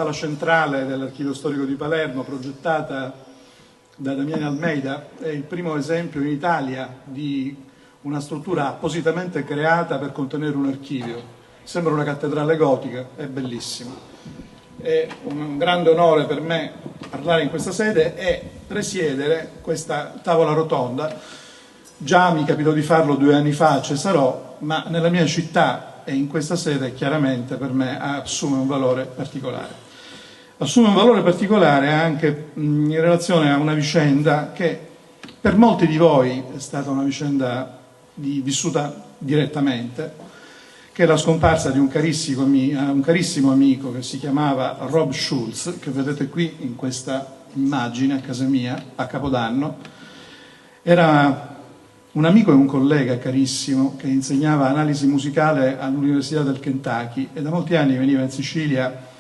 sala centrale dell'Archivio Storico di Palermo, progettata da Damiano Almeida, è il primo esempio in Italia di una struttura appositamente creata per contenere un archivio. Sembra una cattedrale gotica, è bellissimo. È un grande onore per me parlare in questa sede e presiedere questa tavola rotonda. Già mi capitò di farlo 2 anni fa a Cesarò, ma nella mia città e in questa sede chiaramente per me assume un valore particolare. Assume un valore particolare anche in relazione a una vicenda che per molti di voi è stata una vicenda vissuta direttamente, che è la scomparsa di un carissimo amico che si chiamava Rob Schulz, che vedete qui in questa immagine a casa mia a Capodanno. Era un amico e un collega carissimo che insegnava analisi musicale all'Università del Kentucky e da molti anni veniva in Sicilia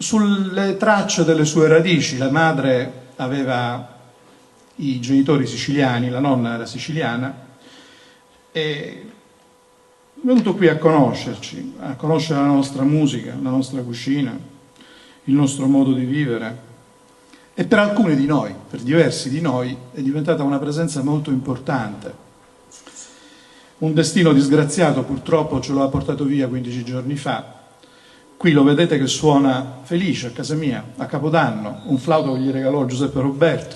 sulle tracce delle sue radici. La madre aveva i genitori siciliani, la nonna era siciliana, e è venuto qui a conoscerci, a conoscere la nostra musica, la nostra cucina, il nostro modo di vivere. E per alcuni di noi, per diversi di noi, è diventata una presenza molto importante. Un destino disgraziato purtroppo ce lo ha portato via 15 giorni fa. Qui lo vedete che suona felice a casa mia, a Capodanno, un flauto che gli regalò Giuseppe Roberto,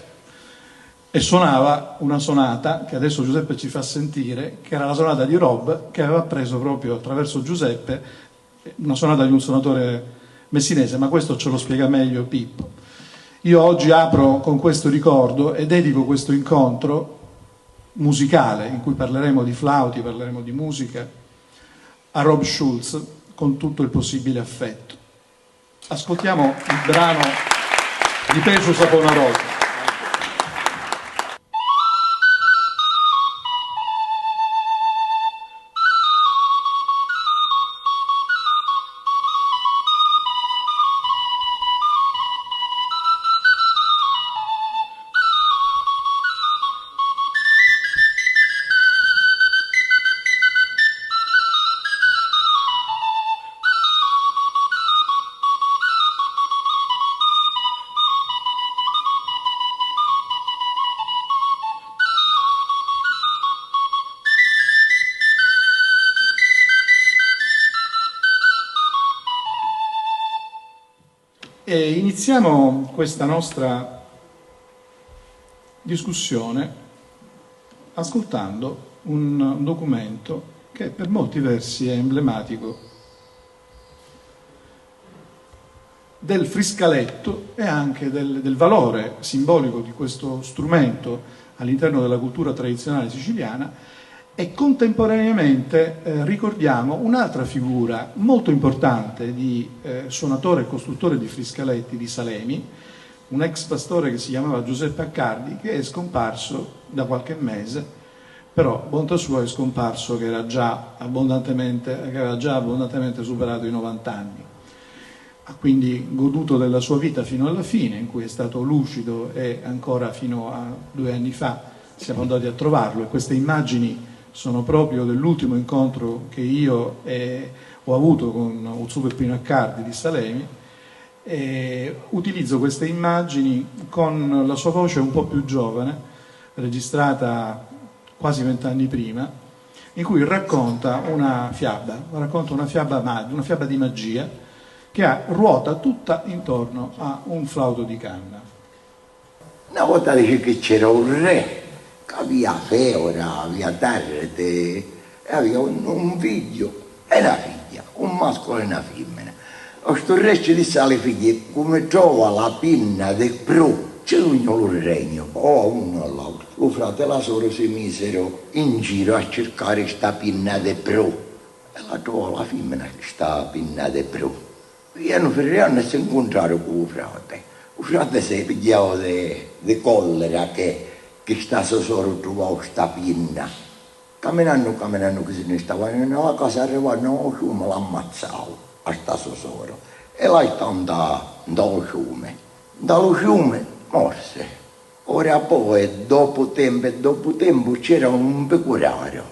e suonava una sonata che adesso Giuseppe ci fa sentire, che era la sonata di Rob, che aveva preso proprio attraverso Giuseppe, una sonata di un suonatore messinese, ma questo ce lo spiega meglio Pippo. Io oggi apro con questo ricordo e dedico questo incontro musicale, in cui parleremo di flauti, parleremo di musica, a Rob Schulz con tutto il possibile affetto. Ascoltiamo il brano di Pesce Saponarotti. E iniziamo questa nostra discussione ascoltando un documento che per molti versi è emblematico del friscaletto e anche del valore simbolico di questo strumento all'interno della cultura tradizionale siciliana. E contemporaneamente ricordiamo un'altra figura molto importante di suonatore e costruttore di friscaletti di Salemi, un ex pastore che si chiamava Giuseppe Accardi, che è scomparso da qualche mese, però bontà sua è scomparso che aveva già abbondantemente superato i 90 anni. Ha quindi goduto della sua vita fino alla fine, in cui è stato lucido, e ancora fino a 2 anni fa siamo andati a trovarlo, e queste immagini sono proprio dell'ultimo incontro che io ho avuto con Uzzu Peppino Accardi di Salemi, e utilizzo queste immagini con la sua voce un po' più giovane, registrata quasi 20 anni prima, in cui racconta una fiaba di magia che ruota tutta intorno a un flauto di canna. Una volta dice che c'era un re che aveva Feora, aveva Tarrete, e aveva un figlio e una figlia, un maschio e una femmina. Questo re ci disse alle figlie: come trova la pinna del pro, c'è ognuno il regno, o uno all'altro. Lo frate e la sorella si misero in giro a cercare questa pinna del pro, e la trovò la femmina, questa pinna del pro. Piano per anno si incontrarono con il frate. Il frate si pigliava di collera che sta tesoro trovava questa pinna. Camminando che se ne stava nella casa, arrivano al fiume, l'ammazzavo a sta tesoro. E là sta andando al fiume. Dallo fiume morse. Ora poi, dopo tempo, c'era un pecorario,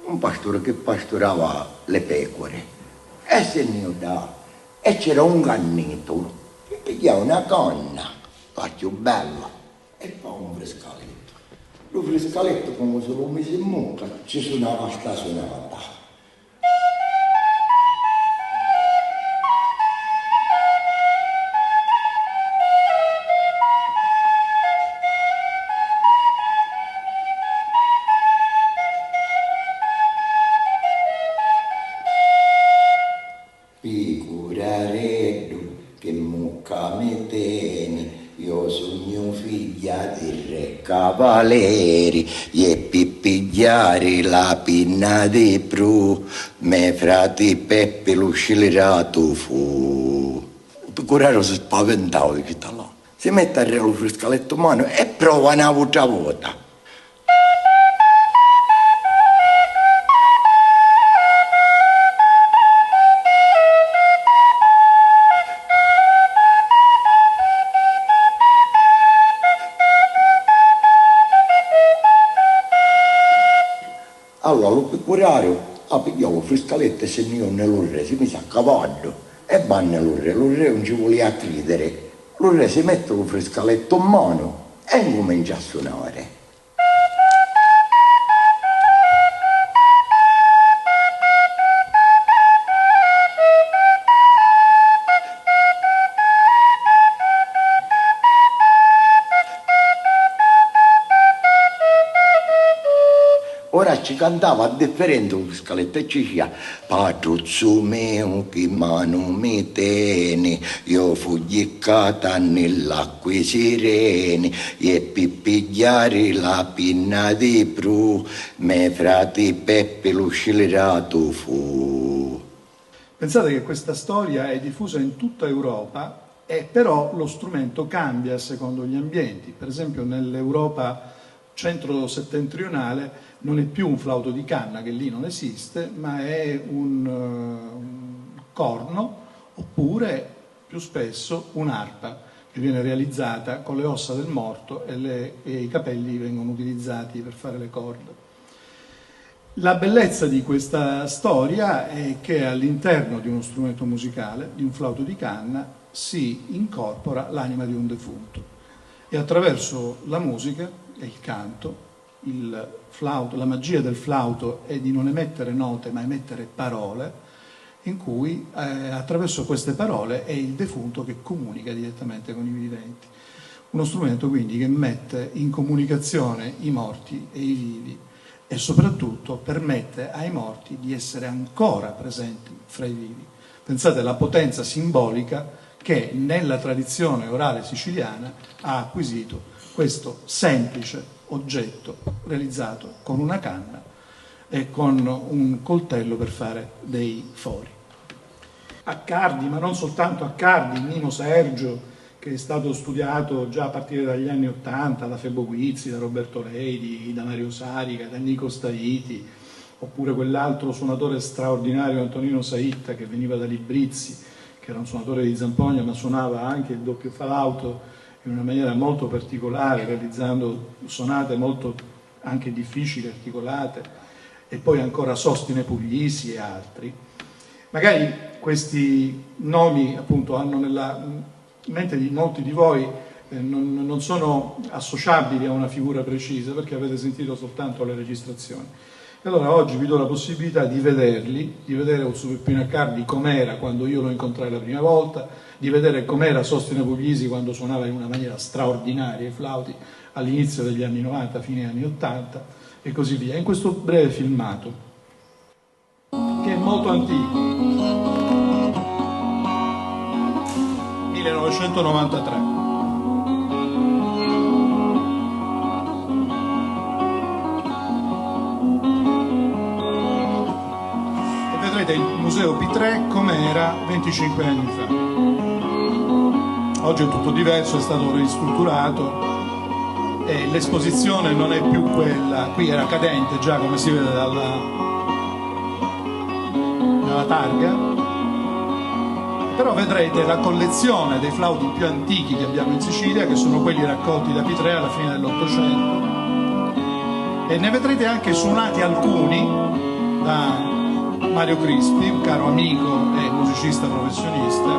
un pastore che pastorava le pecore. E se ne andava. e c'era un cannito che pigliava una canna, la più bella, e poi un frescaletto. Lo frescaletto come se lo mise in bocca, ci suonava sta suonata. Picurareddu che mucca me tieni, io sogno figlia di re cavaleri, e pippigliare la pinna di pru, me frati Peppe lo scilerato fu. Picuraro si spaventava di chi là. Si mette a re lo frescaletto in mano e prova una altra volta. Allora lo pecorario ha pigliato il frescaletto e se ne nell'orre, si mise a cavallo e va nell'orre, l'orre non ci voleva credere, l'orre si mette il frescaletto in mano e comincia a suonare. Ora ci cantava a differente lo scaletto e ci diceva Patruzzo mio che mano mi tieni, io fuggicata nell'acqua serene e pippigliare la pinna di pru, me frati Peppe lo scilerato fu. Pensate che questa storia è diffusa in tutta Europa e però lo strumento cambia secondo gli ambienti. Per esempio nell'Europa centro-settentrionale non è più un flauto di canna, che lì non esiste, ma è un corno oppure più spesso un'arpa che viene realizzata con le ossa del morto e i capelli vengono utilizzati per fare le corde. La bellezza di questa storia è che all'interno di uno strumento musicale, di un flauto di canna, si incorpora l'anima di un defunto e attraverso la musica e il canto, il flauto, la magia del flauto è di non emettere note ma emettere parole in cui attraverso queste parole è il defunto che comunica direttamente con i viventi. Uno strumento quindi che mette in comunicazione i morti e i vivi e soprattutto permette ai morti di essere ancora presenti fra i vivi. Pensate alla potenza simbolica che nella tradizione orale siciliana ha acquisito questo semplice oggetto realizzato con una canna e con un coltello per fare dei fori. Accardi, ma non soltanto Accardi, Nino Sergio, che è stato studiato già a partire dagli anni '80 da Febo Guizzi, da Roberto Leidi, da Mario Sarica, da Nico Staiti, oppure quell'altro suonatore straordinario Antonino Saitta che veniva da Librizzi, che era un suonatore di zampogna ma suonava anche il doppio flauto in una maniera molto particolare, realizzando sonate molto anche difficili, articolate, e poi ancora Sostine Puglisi e altri. Magari questi nomi appunto hanno nella mente di molti di voi, non sono associabili a una figura precisa perché avete sentito soltanto le registrazioni. E allora oggi vi do la possibilità di vederli, di vedere Ouzou Peppino Accardi com'era quando io lo incontrai la prima volta, di vedere com'era Sostine Puglisi quando suonava in una maniera straordinaria i flauti all'inizio degli anni 90, fine anni 80 e così via. In questo breve filmato, che è molto antico, 1993. Il Museo P3 come era 25 anni fa. Oggi è tutto diverso, è stato ristrutturato e l'esposizione non è più quella, qui era cadente già come si vede dalla targa, però vedrete la collezione dei flauti più antichi che abbiamo in Sicilia, che sono quelli raccolti da P3 alla fine dell'Ottocento, e ne vedrete anche suonati alcuni da Mario Crispi, un caro amico e musicista professionista.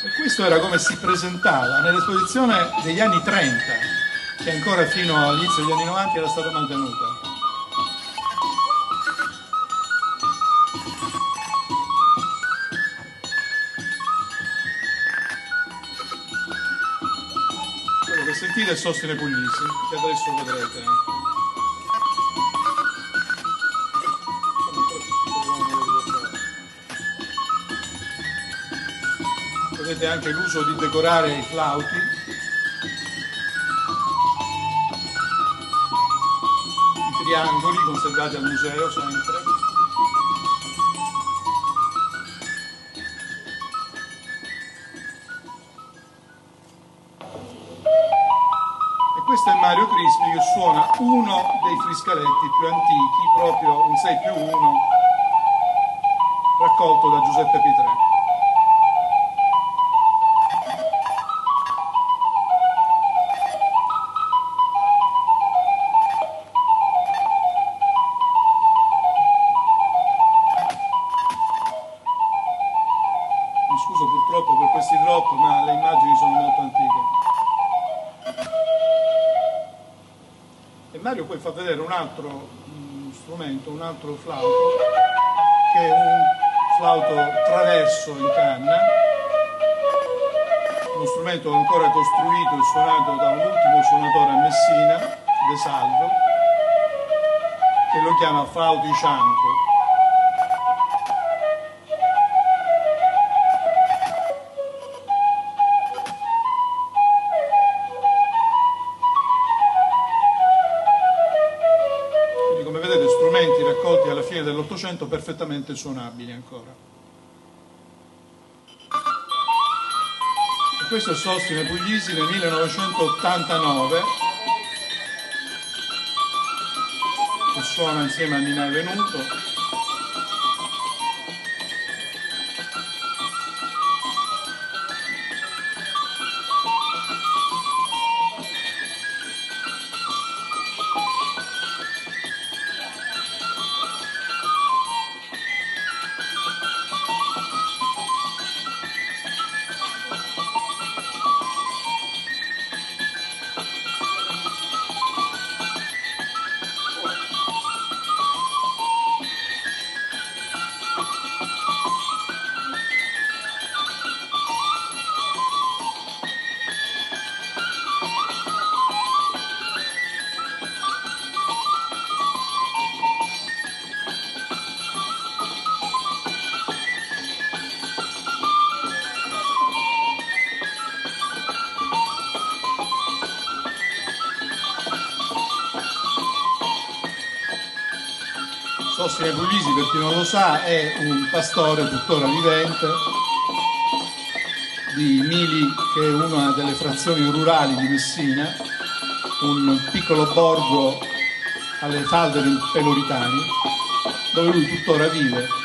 E questo era come si presentava nell'esposizione degli anni 30, che ancora fino all'inizio degli anni 90 era stata mantenuta. Quello che sentite è Sostine Puglisi, che adesso vedrete. Vedete anche l'uso di decorare i flauti. I triangoli conservati al museo sempre. E questo è Mario Crispi che suona uno dei friscaletti più antichi, proprio un 6+1 raccolto da Giuseppe Pitrè. Scuso purtroppo per questi drop, ma le immagini sono molto antiche. E Mario poi fa vedere un altro strumento, un altro flauto, che è un flauto traverso in canna, uno strumento ancora costruito e suonato da un ultimo suonatore a Messina, De Salvo, che lo chiama flauto Cianco. Strumenti raccolti alla fine dell'Ottocento perfettamente suonabili ancora. E questo è Sostine Puglisi nel 1989, che suona insieme a Ninà Venuto. Sostine Puglisi, per chi non lo sa, è un pastore tuttora vivente di Mili, che è una delle frazioni rurali di Messina, un piccolo borgo alle falde del Peloritani, dove lui tuttora vive.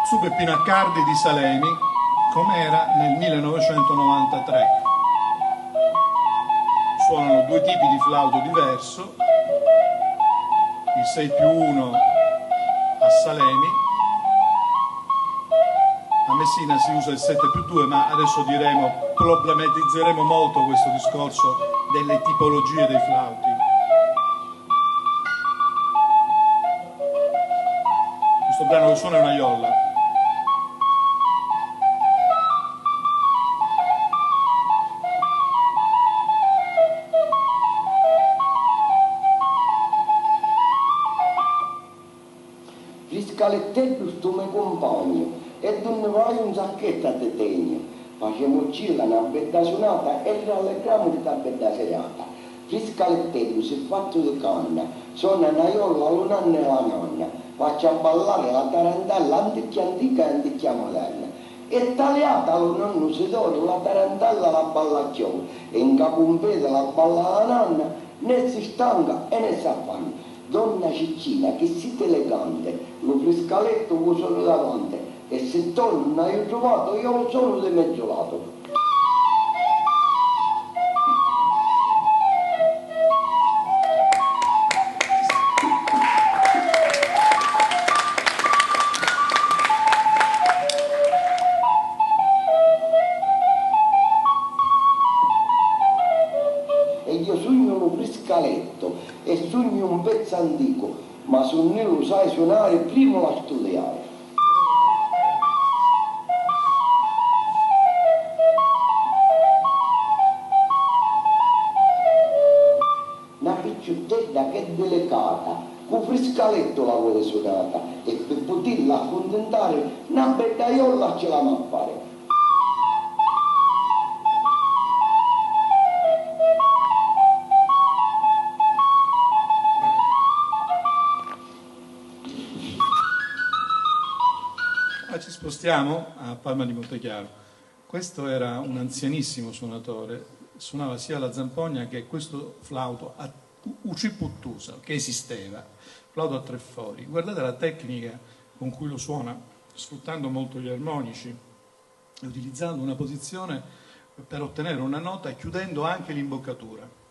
Su Peppino Accardi di Salemi, com'era nel 1993. Suonano due tipi di flauto diverso, il 6+1 a Salemi, a Messina si usa il 7+2, ma adesso problematizzeremo molto questo discorso delle tipologie dei flauti. Questo brano che suona è una iolla. Friscalettello sto mio compagno e non vai un sacchetto a tegno. Facciamo circa una bella suonata e rallegriamo di questa bella serata. Friscalettello si è fatto di canna, suona Naiola, l'unanna e la nonna, faccia ballare la tarantella antica antica e antica moderna. E tagliata lo nonno si torna, la tarantella la balla chiò, e in capo un piede la balla la nonna, né si stanca e né si affanna. Donna ciccina che siete elegante, lo friscaletto lo sono davanti, e se torno non hai trovato io lo sono di mezzo lato. E io sogno lo friscaletto e sogno un pezzo antico, ma se non lo sai suonare prima la studiare. Una picciottella che è delicata, con friscaletto la vuole suonata, e per poterla accontentare una bettaiola ce la ma fare. Ci spostiamo a Palma di Montechiaro. Questo era un anzianissimo suonatore, suonava sia la zampogna che questo flauto a uciputtusa che esisteva, flauto a tre fori. Guardate la tecnica con cui lo suona, sfruttando molto gli armonici e utilizzando una posizione per ottenere una nota, chiudendo anche l'imboccatura.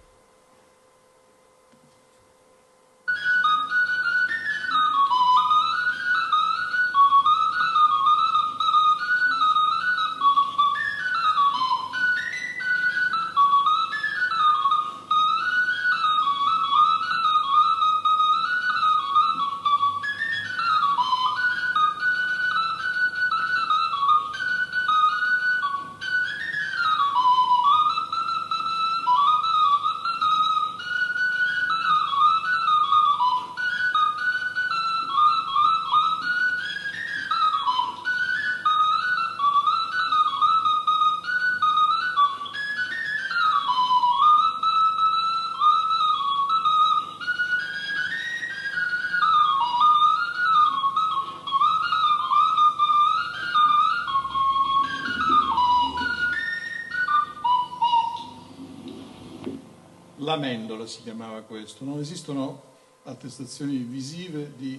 L'amendola si chiamava questo. Non esistono attestazioni visive di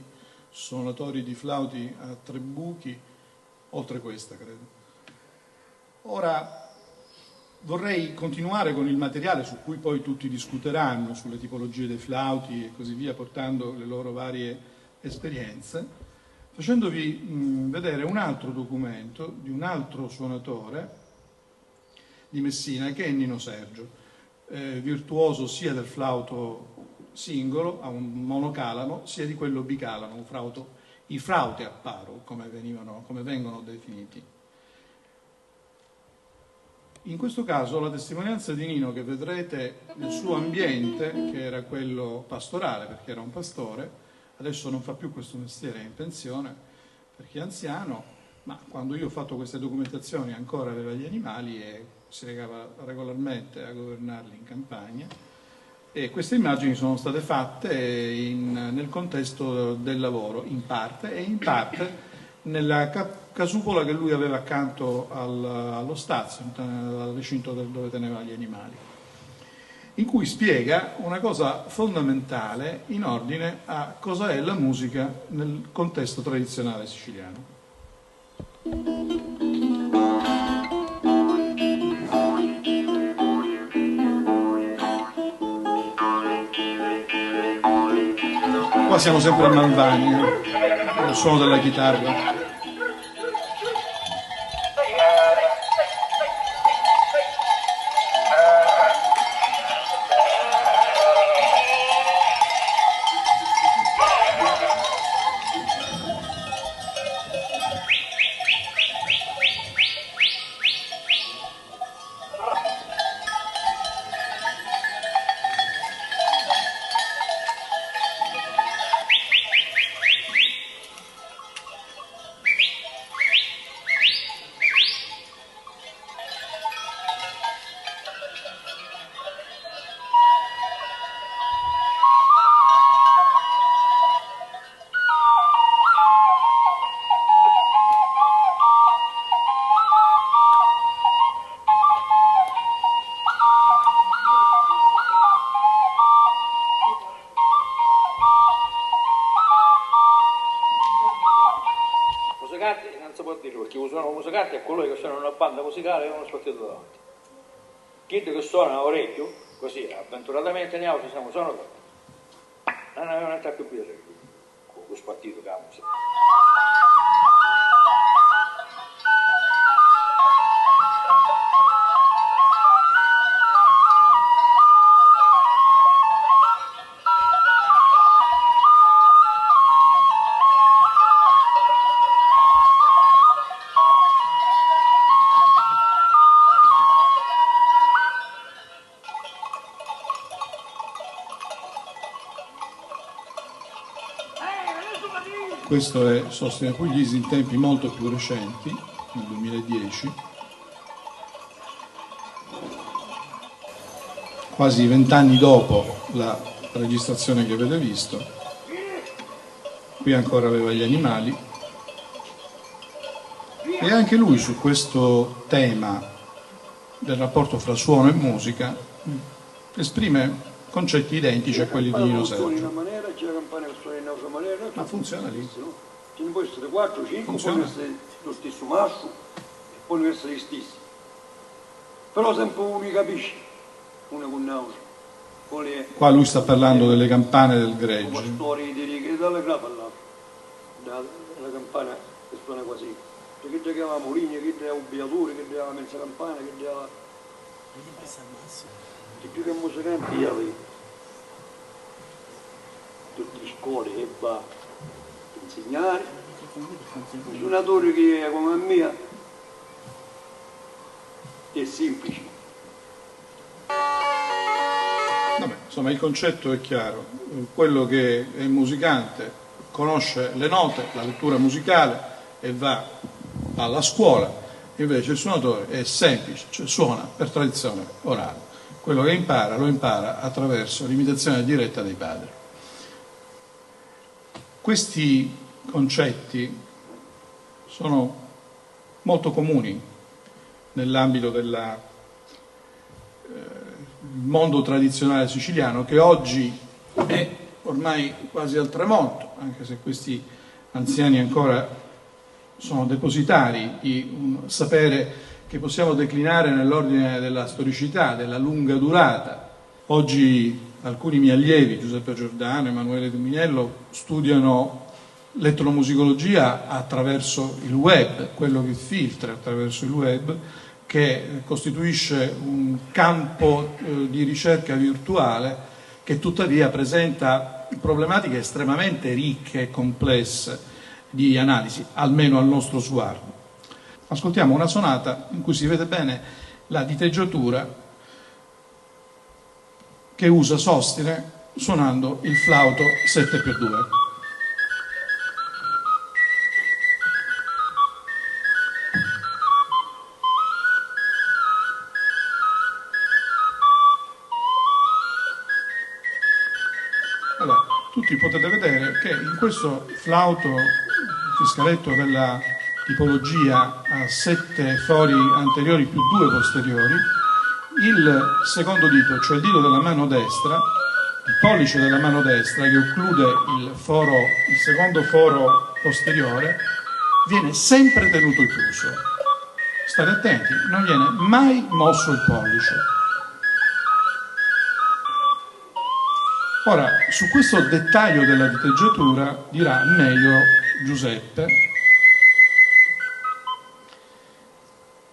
suonatori di flauti a tre buchi, oltre questa, credo. Ora vorrei continuare con il materiale su cui poi tutti discuteranno, sulle tipologie dei flauti e così via, portando le loro varie esperienze, facendovi vedere un altro documento di un altro suonatore di Messina, che è Nino Sergio. Virtuoso sia del flauto singolo a un monocalano sia di quello bicalano, i flauti a paro come vengono definiti. In questo caso la testimonianza di Nino, che vedrete nel suo ambiente, che era quello pastorale perché era un pastore, adesso non fa più questo mestiere, è in pensione perché è anziano, ma quando io ho fatto queste documentazioni ancora aveva gli animali e si recava regolarmente a governarli in campagna, e queste immagini sono state fatte nel contesto del lavoro, in parte, e in parte nella casupola che lui aveva accanto allo stazio, al recinto dove teneva gli animali, in cui spiega una cosa fondamentale in ordine a cosa è la musica nel contesto tradizionale siciliano. Qua siamo sempre a Malvani, il suono della chitarra. coloro che suonano una banda musicale e uno spacchiato davanti. Chi che suona a orecchio, così avventuratamente ne altri siamo suonatori. Non aveva un attacco più con lo spartito che ha musica. Questo è Sostina Puglisi in tempi molto più recenti, nel 2010, quasi 20 anni dopo la registrazione che avete visto. Qui ancora aveva gli animali e anche lui su questo tema del rapporto fra suono e musica esprime concetti identici a quelli di Nino Sergio. Ma funziona lì. Ce ne può essere 4, 5, può essere lo stesso masso, può essere gli stessi. Però sempre uno capisce, uno con nausea. Qua lui sta parlando delle campane del gregge. Come storie di righe, dalle grappa là, dalla campana che suona quasi. Che giocava Moligno, che giocava Ubbiatore, che giocava Mezza Campana, che giocava... Di più che musicanti io avevo. Tutte le scuole che va a insegnare, un suonatore che è come me è semplice. Vabbè, insomma il concetto è chiaro, quello che è musicante conosce le note, la lettura musicale e va alla scuola, invece il suonatore è semplice, cioè suona per tradizione orale, quello che impara lo impara attraverso l'imitazione diretta dei padri. Questi concetti sono molto comuni nell'ambito del mondo tradizionale siciliano, che oggi è ormai quasi al tramonto, anche se questi anziani ancora sono depositari di un sapere che possiamo declinare nell'ordine della storicità, della lunga durata. Oggi alcuni miei allievi, Giuseppe Giordano, Emanuele Duminiello, studiano l'etnomusicologia attraverso il web, quello che filtra attraverso il web, che costituisce un campo di ricerca virtuale che tuttavia presenta problematiche estremamente ricche e complesse di analisi, almeno al nostro sguardo. Ascoltiamo una sonata in cui si vede bene la diteggiatura che usa Sostine suonando il flauto 7x2. Allora, tutti potete vedere che in questo flauto fiscaletto della tipologia a 7 fori anteriori più 2 posteriori, il secondo dito, cioè il dito della mano destra, il pollice della mano destra che occlude il secondo foro posteriore, viene sempre tenuto chiuso. State attenti, non viene mai mosso il pollice. Ora, su questo dettaglio della diteggiatura dirà meglio Giuseppe,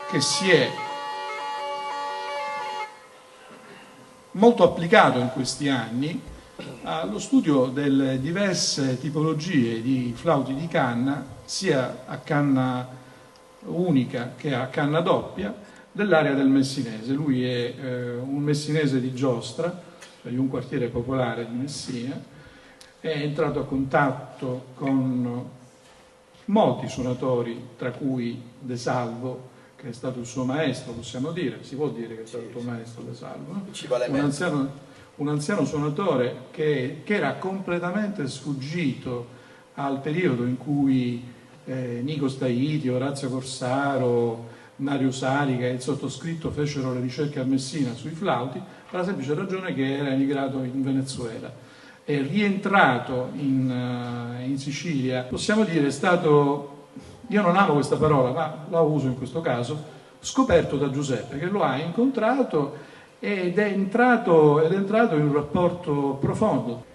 che si è molto applicato in questi anni allo studio delle diverse tipologie di flauti di canna, sia a canna unica che a canna doppia, dell'area del Messinese. Lui è un messinese di Giostra, cioè di un quartiere popolare di Messina, è entrato a contatto con molti suonatori, tra cui De Salvo, che è stato il suo maestro, possiamo dire, si può dire che è stato il tuo maestro De Salvo, no? Un anziano suonatore che era completamente sfuggito al periodo in cui Nico Staiti, Orazio Corsaro, Mario Salica e il sottoscritto fecero le ricerche a Messina sui flauti, per la semplice ragione che era emigrato in Venezuela. È rientrato in Sicilia, possiamo dire è stato io non amo questa parola, ma la uso in questo caso, scoperto da Giuseppe, che lo ha incontrato ed è entrato in un rapporto profondo.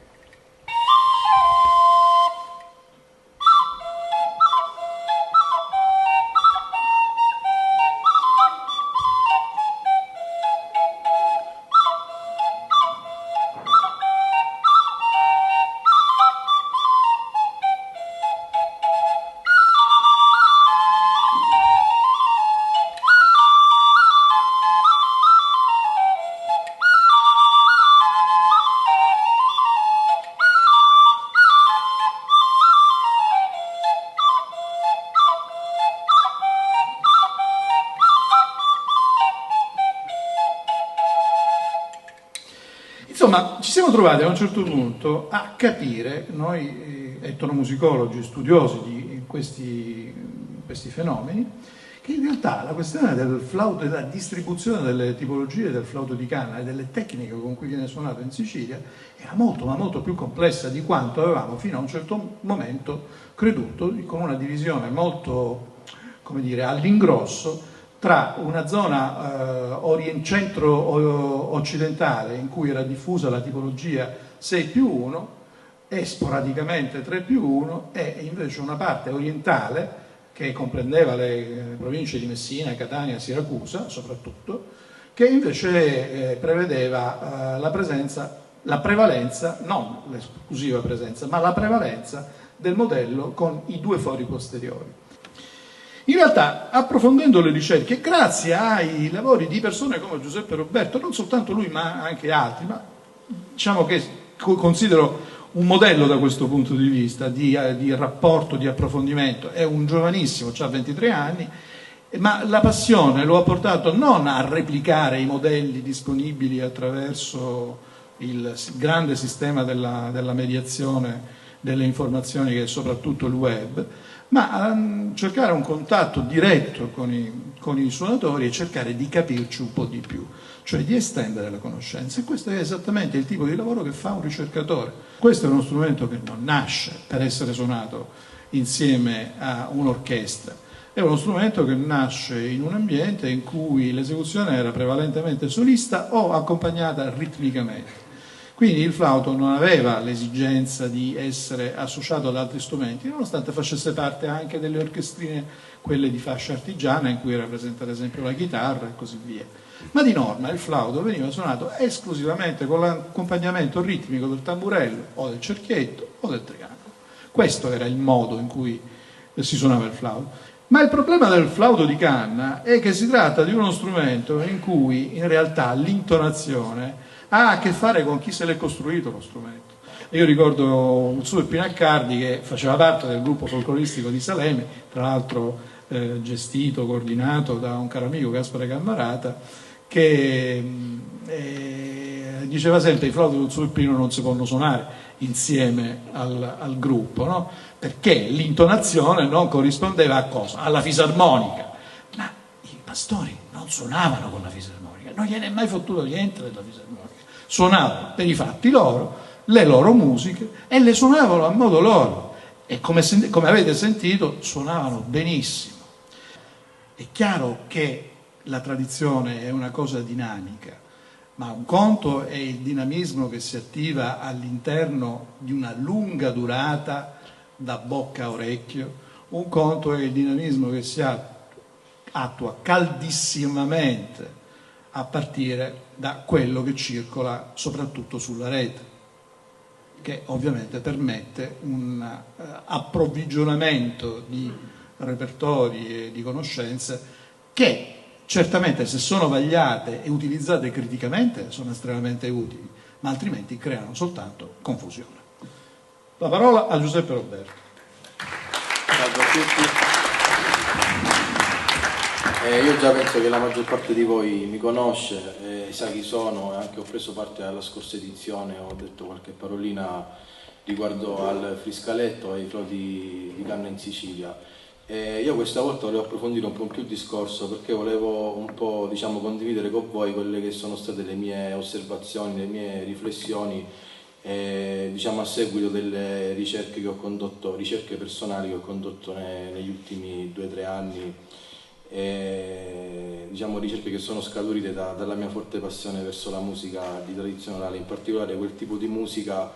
Insomma, ci siamo trovati a un certo punto a capire, noi etnomusicologi, studiosi di questi fenomeni, che in realtà la questione del flauto, della distribuzione delle tipologie del flauto di canna e delle tecniche con cui viene suonato in Sicilia era molto, ma molto più complessa di quanto avevamo fino a un certo momento creduto, con una divisione molto, come dire, all'ingrosso, tra una zona centro-occidentale in cui era diffusa la tipologia 6+1 e sporadicamente 3+1 e invece una parte orientale che comprendeva le province di Messina, Catania, Siracusa soprattutto, che invece prevedeva la prevalenza, non l'esclusiva presenza, ma la prevalenza del modello con i 2 fori posteriori. In realtà, approfondendo le ricerche, grazie ai lavori di persone come Giuseppe Roberto, non soltanto lui ma anche altri, ma diciamo che considero un modello da questo punto di vista, di rapporto, di approfondimento, è un giovanissimo, ha 23 anni, ma la passione lo ha portato non a replicare i modelli disponibili attraverso il grande sistema della mediazione delle informazioni che è soprattutto il web, ma a cercare un contatto diretto con i suonatori e cercare di capirci un po' di più, cioè di estendere la conoscenza. E questo è esattamente il tipo di lavoro che fa un ricercatore. Questo è uno strumento che non nasce per essere suonato insieme a un'orchestra, è uno strumento che nasce in un ambiente in cui l'esecuzione era prevalentemente solista o accompagnata ritmicamente. Quindi il flauto non aveva l'esigenza di essere associato ad altri strumenti, nonostante facesse parte anche delle orchestrine, quelle di fascia artigiana, in cui era presente ad esempio la chitarra e così via. Ma di norma il flauto veniva suonato esclusivamente con l'accompagnamento ritmico del tamburello o del cerchietto o del triangolo. Questo era il modo in cui si suonava il flauto. Ma il problema del flauto di canna è che si tratta di uno strumento in cui in realtà l'intonazione ha a che fare con chi se l'è costruito lo strumento. Io ricordo il suo Pinaccardi, che faceva parte del gruppo folcloristico di Salemi, tra l'altro gestito, coordinato da un caro amico, Gaspare Cammarata, che diceva sempre i flauti del Sulpino non si possono suonare insieme al gruppo, no? Perché l'intonazione non corrispondeva a cosa? Alla fisarmonica. Ma i pastori non suonavano con la fisarmonica, non gliene è mai fottuto niente della fisarmonica. Suonavano per i fatti loro, le loro musiche, e le suonavano a modo loro. E come avete sentito, suonavano benissimo. È chiaro che la tradizione è una cosa dinamica, ma un conto è il dinamismo che si attiva all'interno di una lunga durata da bocca a orecchio, un conto è il dinamismo che si attua caldissimamente a partire da quello che circola soprattutto sulla rete, che ovviamente permette un approvvigionamento di repertori e di conoscenze che certamente, se sono vagliate e utilizzate criticamente, sono estremamente utili, ma altrimenti creano soltanto confusione. La parola a Giuseppe Roberto. Salve a tutti. Io già penso che la maggior parte di voi mi conosce, sa chi sono, e anche ho preso parte alla scorsa edizione, ho detto qualche parolina riguardo al friscaletto e ai flauti di canna in Sicilia. Io questa volta volevo approfondire un po' più il discorso, perché volevo un po', diciamo, condividere con voi quelle che sono state le mie osservazioni, le mie riflessioni diciamo a seguito delle ricerche che ho condotto, ricerche personali che ho condotto negli ultimi 2-3 anni, diciamo ricerche che sono scaturite dalla mia forte passione verso la musica di tradizione orale, in particolare quel tipo di musica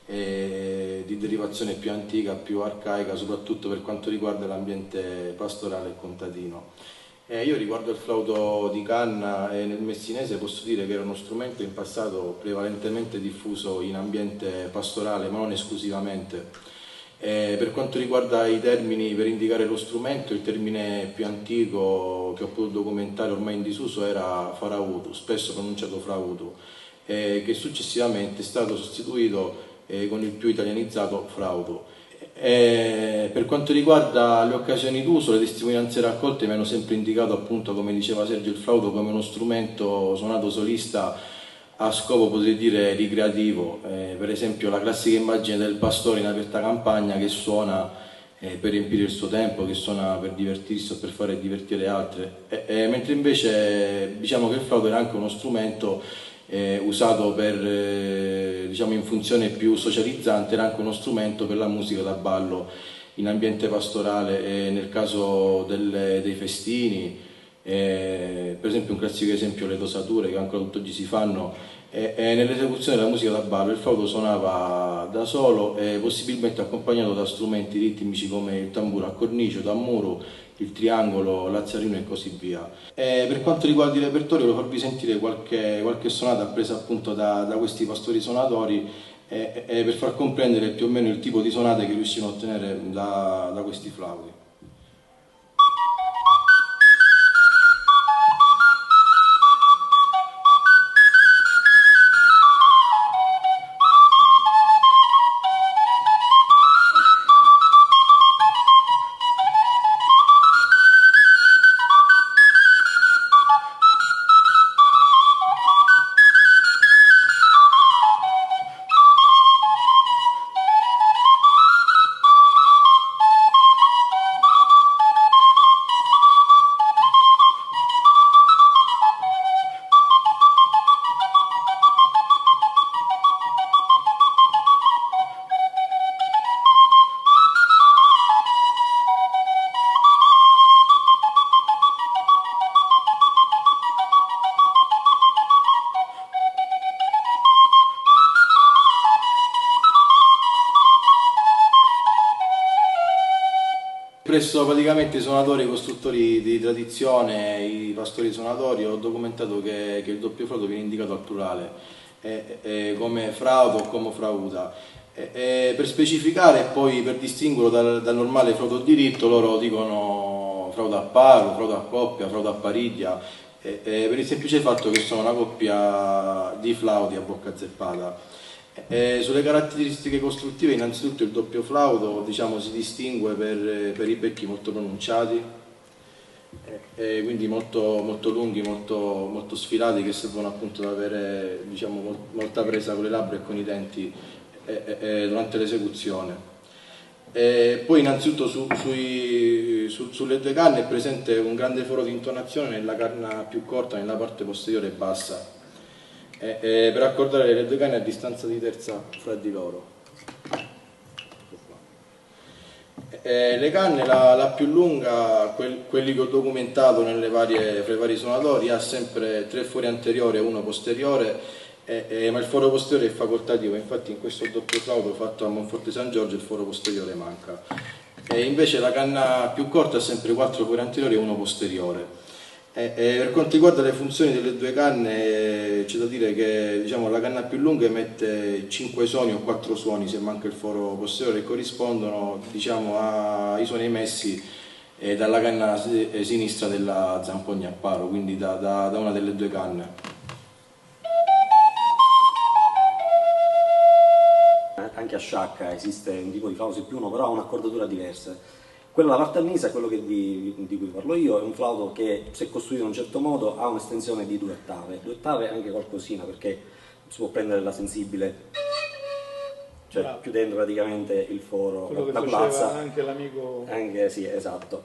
di derivazione più antica, più arcaica, soprattutto per quanto riguarda l'ambiente pastorale e contadino. Io riguardo il flauto di canna nel messinese posso dire che era uno strumento in passato prevalentemente diffuso in ambiente pastorale, ma non esclusivamente. Per quanto riguarda i termini per indicare lo strumento, il termine più antico che ho potuto documentare ormai in disuso era farautu, spesso pronunciato frautu, che successivamente è stato sostituito con il più italianizzato flauto. Per quanto riguarda le occasioni d'uso, le testimonianze raccolte mi hanno sempre indicato, appunto, come diceva Sergio, il flauto come uno strumento suonato solista a scopo, potrei dire, ricreativo. Per esempio la classica immagine del pastore in aperta campagna che suona per riempire il suo tempo, che suona per divertirsi o per fare divertire altri, mentre invece diciamo che il flauto era anche uno strumento usato per, diciamo, in funzione più socializzante, era anche uno strumento per la musica da ballo in ambiente pastorale, nel caso dei festini, per esempio un classico esempio le dosature che ancora tutt'oggi si fanno, nell'esecuzione della musica da ballo il flauto suonava da solo, possibilmente accompagnato da strumenti ritmici come il tamburo a cornice, tamburo, il triangolo, l'azzarino e così via. Per quanto riguarda il repertorio, volevo farvi sentire qualche sonata presa appunto da questi pastori suonatori, per far comprendere più o meno il tipo di sonate che riuscivano a ottenere da questi flauti. Presso praticamente i suonatori e i costruttori di tradizione, i pastori suonatori, ho documentato che il doppio flauto viene indicato al plurale, come frauto o come frauta. Per specificare e poi per distinguerlo dal normale flauto a diritto, loro dicono flauto a paro, flauto a coppia, flauto a pariglia, per il semplice fatto che sono una coppia di flauti a bocca zeppata. Sulle caratteristiche costruttive, innanzitutto il doppio flauto, diciamo, si distingue per i becchi molto pronunciati, quindi molto lunghi, molto sfilati, che servono appunto ad avere, diciamo, molta presa con le labbra e con i denti durante l'esecuzione. Poi innanzitutto sulle due canne è presente un grande foro di intonazione nella canna più corta, nella parte posteriore e bassa, per accordare le due canne a distanza di terza fra di loro. Le canne, la più lunga, quelli che ho documentato fra i vari suonatori, ha sempre 3 fori anteriori e 1 posteriore, ma il foro posteriore è facoltativo, infatti in questo doppio flauto fatto a Monforte San Giorgio il foro posteriore manca. Invece la canna più corta ha sempre 4 fori anteriori e 1 posteriore. Per quanto riguarda le funzioni delle due canne, c'è da dire che, diciamo, la canna più lunga emette 5 suoni o 4 suoni se manca il foro posteriore, che corrispondono, diciamo, ai suoni emessi dalla canna sinistra della zampogna a paro, quindi da una delle due canne. Anche a sciacca esiste un tipo di flauto più uno, però ha un'accordatura diversa. Quello alla parte alnisa, quello di cui parlo io, è un flauto che, se costruito in un certo modo, ha un'estensione di 2 ottave. 2 ottave anche qualcosina, perché si può prendere la sensibile cioè bravo, chiudendo praticamente il foro, quello che la faceva plaza. anche l'amico. Anche, sì, esatto.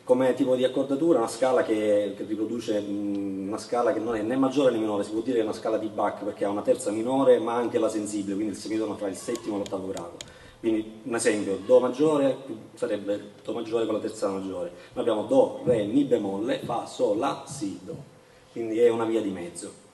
Come tipo di accordatura, una scala che riproduce una scala che non è né maggiore né minore, si può dire che è una scala di Bach perché ha una terza minore ma anche la sensibile, quindi il semitono tra il settimo e l'ottavo grado. Quindi un esempio, Do maggiore sarebbe Do maggiore con la terza maggiore. Noi abbiamo Do, Re, Mi bemolle, Fa, Sol, La, Si, Do. Quindi è una via di mezzo.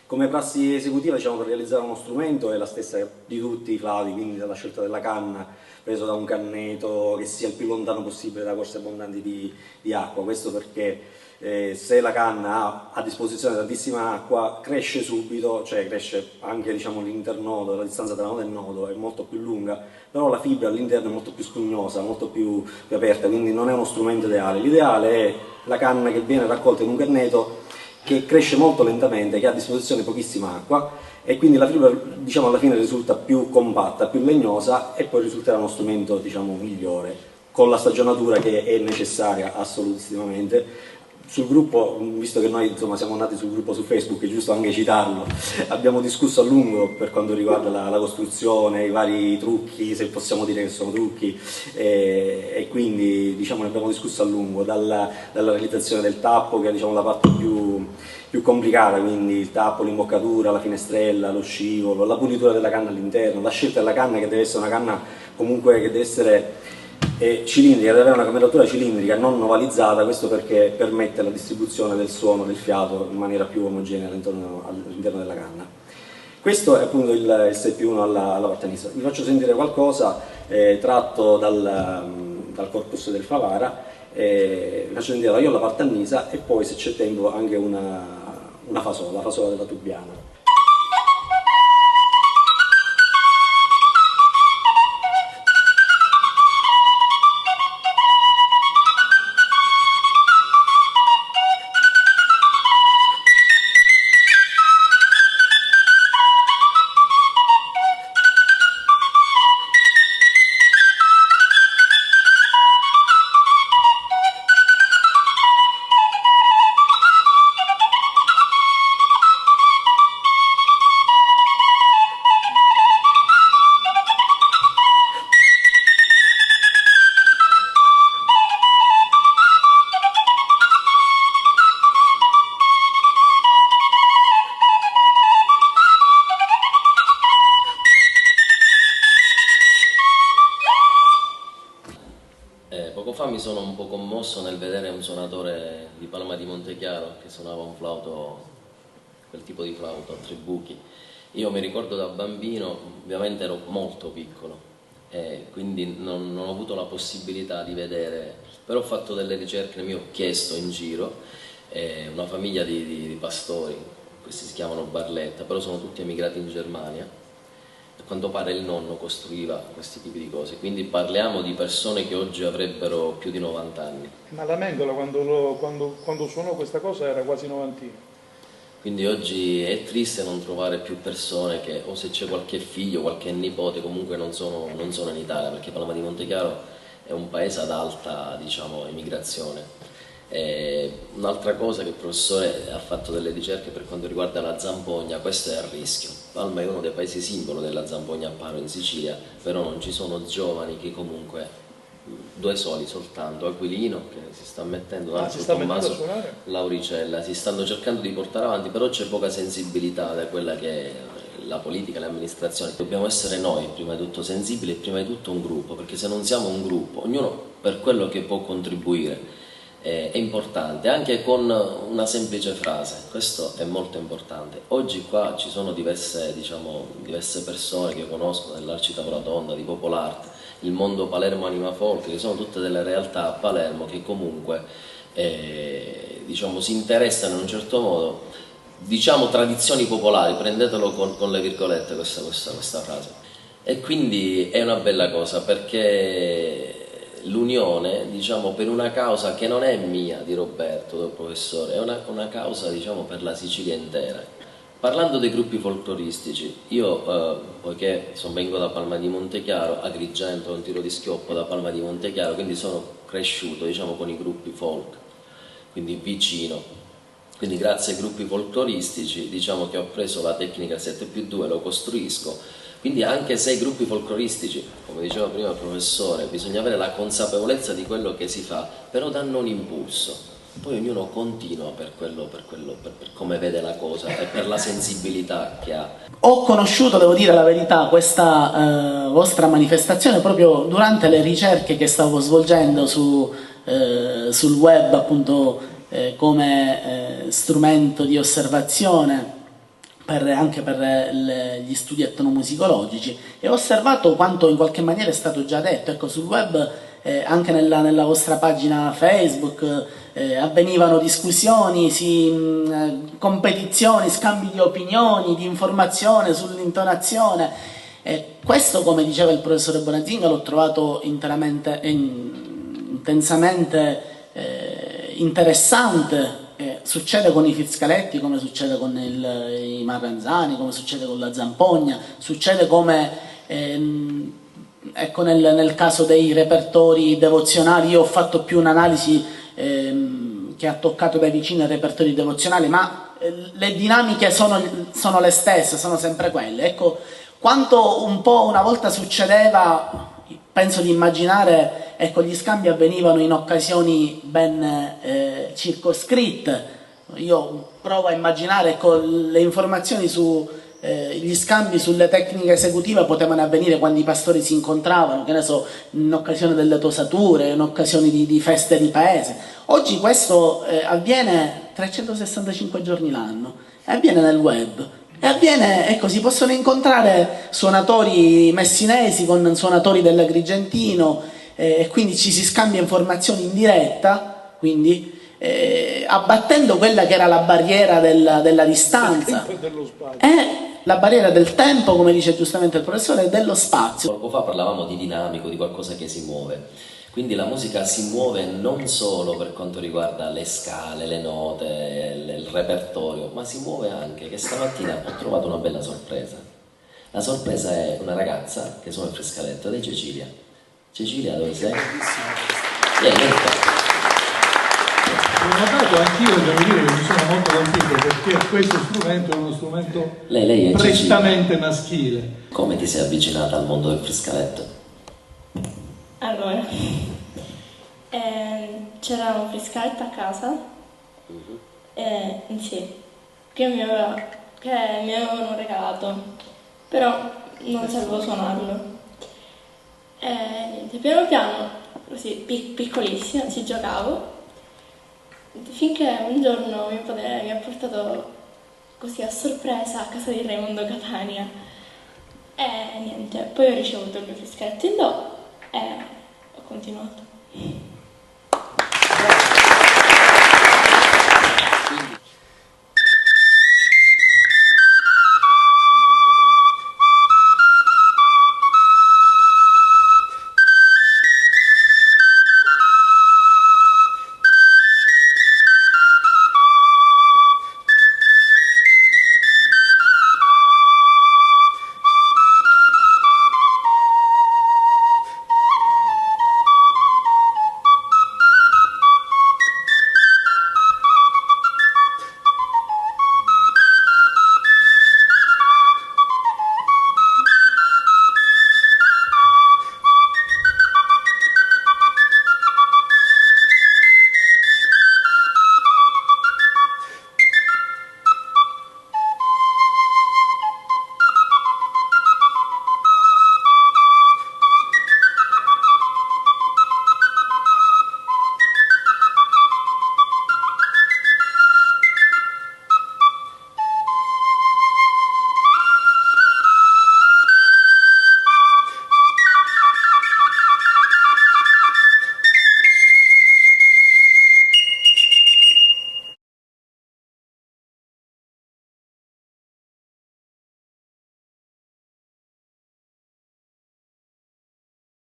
Come prassi esecutiva, diciamo, per realizzare uno strumento è la stessa di tutti i flavi, quindi dalla scelta della canna, preso da un canneto che sia il più lontano possibile da corsi abbondanti di acqua. Questo perché se la canna ha a disposizione tantissima acqua, cresce subito, cioè cresce anche, diciamo, l'internodo, la distanza tra nodo e nodo è molto più lunga, però la fibra all'interno è molto più spugnosa, molto più aperta, quindi non è uno strumento ideale. L'ideale è la canna che viene raccolta in un canneto che cresce molto lentamente, che ha a disposizione pochissima acqua e quindi la fibra, diciamo, alla fine risulta più compatta, più legnosa e poi risulterà uno strumento, diciamo, migliore, con la stagionatura che è necessaria assolutissimamente. Sul gruppo, visto che noi, insomma, siamo nati sul gruppo su Facebook, è giusto anche citarlo, abbiamo discusso a lungo per quanto riguarda la costruzione, i vari trucchi, se possiamo dire che sono trucchi, e quindi, diciamo, ne abbiamo discusso a lungo, dalla realizzazione del tappo, che è, diciamo, la parte più complicata, quindi il tappo, l'imboccatura, la finestrella, lo scivolo, la pulitura della canna all'interno, la scelta della canna che deve essere una canna comunque che deve essere cilindrica, deve avere una cameratura cilindrica non ovalizzata, questo perché permette la distribuzione del suono, del fiato in maniera più omogenea all'interno della canna. Questo è appunto il 6+1 alla Vartanisa. Vi faccio sentire qualcosa tratto dal corpus del Favara, vi faccio sentire la viola Vartanisa e poi, se c'è tempo, anche una fasola, la fasola della Tubiana. Poco fa mi sono un po' commosso nel vedere un suonatore di Palma di Montechiaro che suonava un flauto, quel tipo di flauto a tre buchi. Io mi ricordo da bambino, ovviamente ero molto piccolo e quindi non ho avuto la possibilità di vedere, però ho fatto delle ricerche, mi ho chiesto in giro, una famiglia di pastori, questi si chiamano Barletta, però sono tutti emigrati in Germania. A quanto pare il nonno costruiva questi tipi di cose, quindi parliamo di persone che oggi avrebbero più di 90 anni. Ma la Mengola quando suonò questa cosa era quasi novantino. Quindi oggi è triste non trovare più persone che, o se c'è qualche figlio, qualche nipote, comunque non sono in Italia, perché Palma di Montechiaro è un paese ad alta, diciamo, immigrazione. Un'altra cosa che il professore ha fatto delle ricerche per quanto riguarda la zampogna, questo è a rischio. Palma è uno dei paesi simbolo della zampogna a palo in Sicilia, però non ci sono giovani che comunque, due soli soltanto, Aquilino che si sta mettendo, Tommaso, Lauricella, si stanno cercando di portare avanti, però c'è poca sensibilità da quella che è la politica e le amministrazioni. Dobbiamo essere noi prima di tutto sensibili e prima di tutto un gruppo, perché se non siamo un gruppo, ognuno per quello che può contribuire, è importante, anche con una semplice frase, questo è molto importante. Oggi qua ci sono diverse persone che io conosco dell'Arcitavola Tonda, di Popolarte, il mondo Palermo Anima Folk, che sono tutte delle realtà a Palermo che comunque si interessano in un certo modo, diciamo tradizioni popolari, prendetelo con le virgolette questa frase. E quindi è una bella cosa, perché l'unione, diciamo, per una causa che non è mia, di Roberto, del professore, è una causa, diciamo, per la Sicilia intera. Parlando dei gruppi folcloristici, io, poiché vengo da Palma di Montechiaro, Agrigento, un tiro di schioppo da Palma di Montechiaro, quindi sono cresciuto, diciamo, con i gruppi folk, quindi vicino. Quindi grazie ai gruppi folcloristici, diciamo che ho preso la tecnica 7+2, lo costruisco, Quindi anche se i gruppi folcloristici, come diceva prima il professore, bisogna avere la consapevolezza di quello che si fa, però danno un impulso. Poi ognuno continua per come vede la cosa e per la sensibilità che ha. Ho conosciuto, devo dire la verità, questa vostra manifestazione proprio durante le ricerche che stavo svolgendo sul web, appunto, come strumento di osservazione anche per gli studi etnomusicologici, e ho osservato quanto in qualche maniera è stato già detto. Ecco, sul web, anche nella vostra pagina Facebook, avvenivano discussioni, competizioni, scambi di opinioni, di informazione sull'intonazione. Questo, come diceva il professore Bonazinga, l'ho trovato intensamente interessante. Succede con i Friscaletti, come succede con i Marranzani, come succede con la Zampogna, succede come ecco, nel caso dei repertori devozionali. Io ho fatto più un'analisi che ha toccato da vicino i repertori devozionali, ma le dinamiche sono le stesse, sono sempre quelle. Ecco, quanto un po' una volta succedeva, penso di immaginare, ecco, gli scambi avvenivano in occasioni ben circoscritte. Io provo a immaginare, ecco, le informazioni gli scambi sulle tecniche esecutive potevano avvenire quando i pastori si incontravano, che ne so, in occasione delle tosature, in occasioni di feste di paese. Oggi questo avviene 365 giorni l'anno, avviene nel web. E avviene, ecco, si possono incontrare suonatori messinesi con suonatori dell'Agrigentino, e quindi ci si scambia informazioni in diretta, quindi abbattendo quella che era la barriera della distanza, la barriera del tempo, come dice giustamente il professore, e dello spazio. Poco fa parlavamo di dinamico, di qualcosa che si muove. Quindi la musica si muove non solo per quanto riguarda le scale, le note, il repertorio, ma si muove anche, che stamattina ho trovato una bella sorpresa. La sorpresa è una ragazza che suona il friscaletto ed è Cecilia. Cecilia, dove sei? Ho notato anch'io, devo dire che mi sono molto contento, perché questo strumento è uno strumento lei è prettamente Cecilia. maschile. Come ti sei avvicinata al mondo del friscaletto? Allora, c'era un friscaletto a casa, sì, che mi avevano regalato, però non sapevo suonarlo. Niente, piano piano, così piccolissima, ci giocavo, finché un giorno mio padre mi ha portato così a sorpresa a casa di Raimondo Catania. E niente, poi ho ricevuto il mio friscaletto in do e ho continuato.